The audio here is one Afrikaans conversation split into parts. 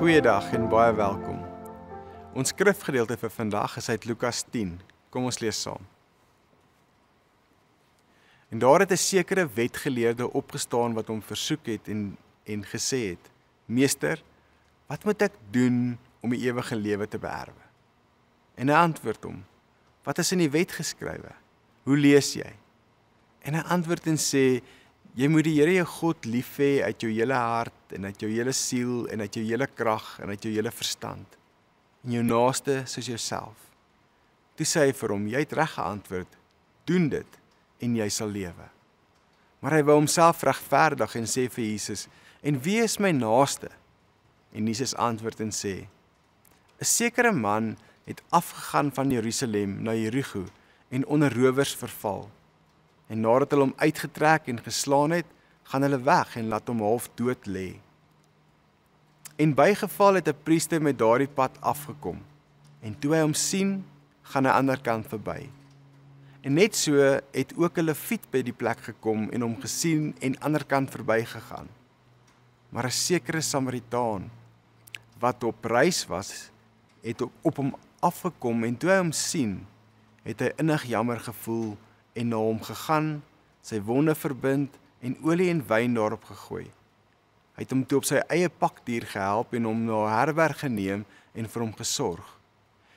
Goeiedag en baie welkom. Ons skrifgedeelte vir vandag is uit Lukas 10. Kom ons lees saam. En daar het 'n sekere wetgeleerde opgestaan wat hom versoek het en gesê het: Meester, wat moet ek doen om die ewige lewe te beerwe? En hy antwoord hom: Wat is in die wet geskrywe? Hoe lees jy? En hy antwoord en sê: Jy moet die Here jou God lief hê uit jou hele hart en uit jou hele siel en uit jou hele krag en uit jou hele verstand. En jou naaste soos jouself. Toe sê hy vir hom: Jy het reg geantwoord, doen dit en jy sal lewe. Maar hy wou homself regverdig en sê vir Jesus: En wie is my naaste? En Jesus antwoord en sê: 'n sekere man het afgegaan van Jerusalem na Jerigo en onder rowers verval. En nadat hulle hom uitgetrek en geslaan het, gaan hulle weg en laat hom half dood lê. En bygeval het 'n priester met daardie pad afgekom. En toe hy hom sien, gaan hy aan die ander kant verby. En net so het ook 'n leviet by die plek gekom en hom gesien en ander kant verbygegaan. Maar 'n sekere Samaritaan wat op reis was, het op hom afgekom en toe hy hom sien, het hy innig jammer gevoel en na hom gegaan, sy wonde verbind en olie en wyn daarop gegooi. Hy het hom toe op sy eie pakdier gehelp en hom na 'n herberg geneem en vir hom gesorg.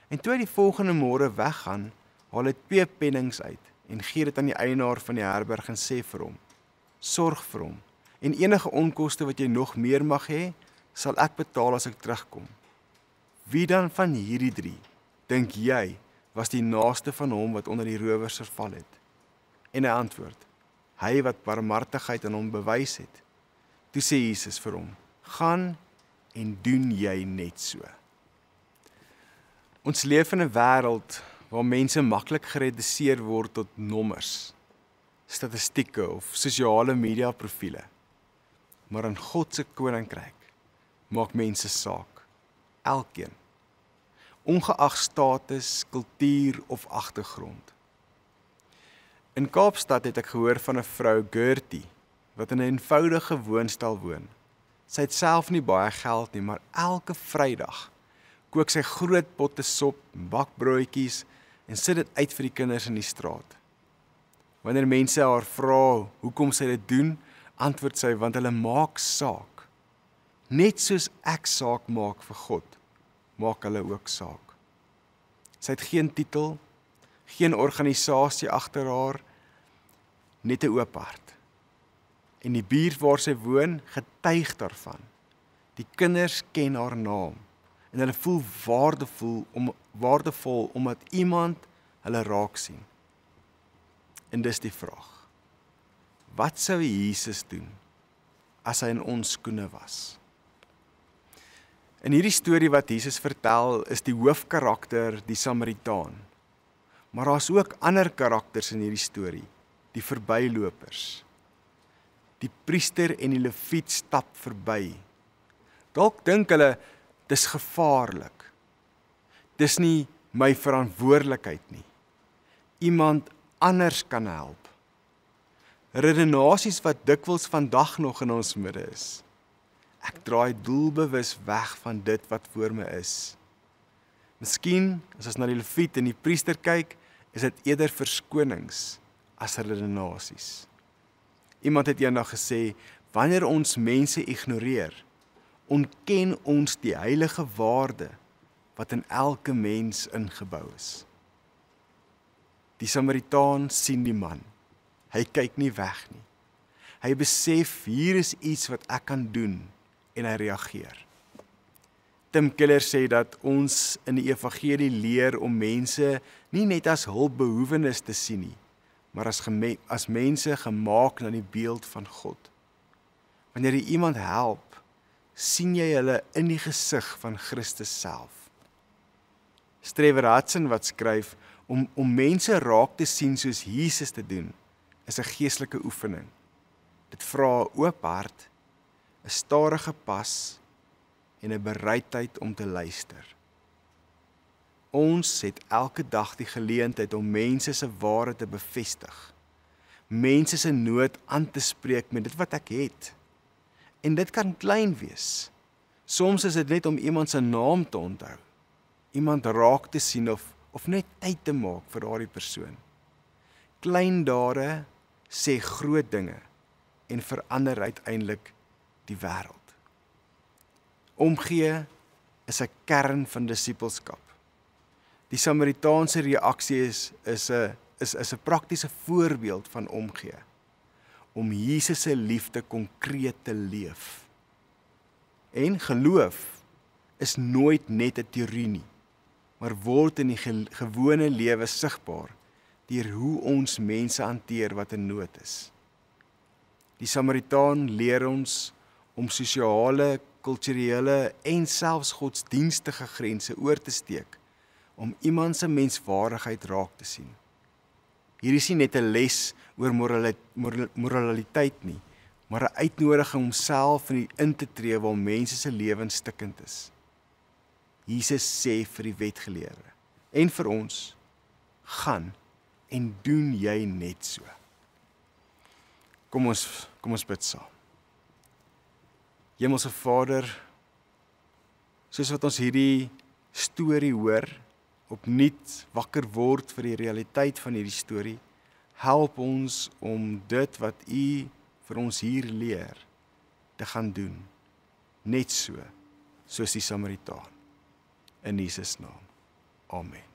En toe hy die volgende môre weggaan, haal hy 2 pennings uit en gee dit aan die eienaar van die herberg en sê vir hom: Sorg vir hom, en enige onkoste wat jy nog meer mag hê, sal ek betaal as ek terugkom. Wie dan van hierdie 3, dink jy, was die naaste van hom wat onder die rowers verval het? En hy antwoord: Hy wat barmhartigheid aan hom bewys het. Toe sê Jesus vir hom: Gaan en doen jy net so. Ons leef in 'n wêreld waar mense maklik gereduseer word tot nommers, statistieke of sosiale media profiele. Maar in God se koninkryk maak mense saak, elkeen, ongeag status, kultuur of agtergrond. In Kaapstad het ek gehoor van 'n vrou, Gertie, wat in 'n eenvoudige woonstel woon. Sy het self nie baie geld nie, maar elke Vrydag kook sy groot potte sop, bak broodjies en sit dit uit vir die kinders in die straat. Wanneer mense haar vra hoekom sy dit doen, antwoord sy: want hulle maak saak. Net soos ek saak maak vir God, maak hulle ook saak. Sy het geen titel, geen organisasie agter haar, net 'n oop hart. En die buurt waar sy woon, getuig daarvan. Die kinders ken haar naam en hulle voel waardevol omdat iemand hulle raak sien. En dis die vraag: wat sou Jesus doen as hy in ons skoene was? In hierdie storie wat Jesus vertel, is die hoofkarakter die Samaritaan. Maar daar's ook ander karakters in hierdie storie, die verbylopers. Die priester en die leviet stap verby. Dalk dink hulle, dis gevaarlik. Dis nie my verantwoordelikheid nie. Iemand anders kan help. Redenasies wat dikwels vandag nog in ons midde is. Ek draai doelbewus weg van dit wat voor my is. Miskien, as ons na die leviet en die priester kyk, is dit eerder verskonings as redenasies. Iemand het eendag gesê: wanneer ons mense ignoreer, ontken ons die heilige waarde wat in elke mens ingebou is. Die Samaritaan sien die man. Hy kyk nie weg nie. Hy besef, hier is iets wat ek kan doen, en hy reageer. Tim Keller sê dat ons in die evangelie leer om mense nie net as hulpbehoewendes te sien nie, maar as mense gemaak na die beeld van God. Wanneer jy iemand help, sien jy hulle in die gesig van Christus self. Trevor Hudson wat skryf, om mense raak te sien soos Jesus te doen, is 'n geestelike oefening. Dit vra 'n oop hart, 'n stadige pas en 'n bereidheid om te luister. Ons het elke dag die geleentheid om mense se ware te bevestig, mense se nood aan te spreek met dit wat ek het. En dit kan klein wees, Soms is dit net om iemand se naam te onthou, iemand raak te sien of net tyd te maak vir daardie persoon. Klein dade sê groot dinge en verander uiteindelik die wêreld. Omgee is 'n kern van disippelskap. Die Samaritaanse reaksie is 'n praktiese voorbeeld van omgee, om Jesus se liefde konkreet te leef. En geloof is nooit net 'n teorie nie, maar word in die gewone lewe sigbaar deur hoe ons mense hanteer wat in nood is. Die Samaritaan leer ons om sosiale, kulturele en selfs godsdienstige grense oor te steek, om iemand se menswaardigheid raak te sien. Hier is nie net 'n les oor moraliteit nie, maar 'n uitnodiging om self in te tree waar mense se lewens stikkend is. Jesus sê vir die wetgeleerde en vir ons, gaan en doen jy net so. Kom ons bid saam. Hemelse Vader, soos wat ons hierdie storie hoor, opnuut wakker word vir die realiteit van hierdie storie, help ons om dit wat U vir ons hier leer, te gaan doen. Net so, soos die Samaritaan. In Jesus naam. Amen.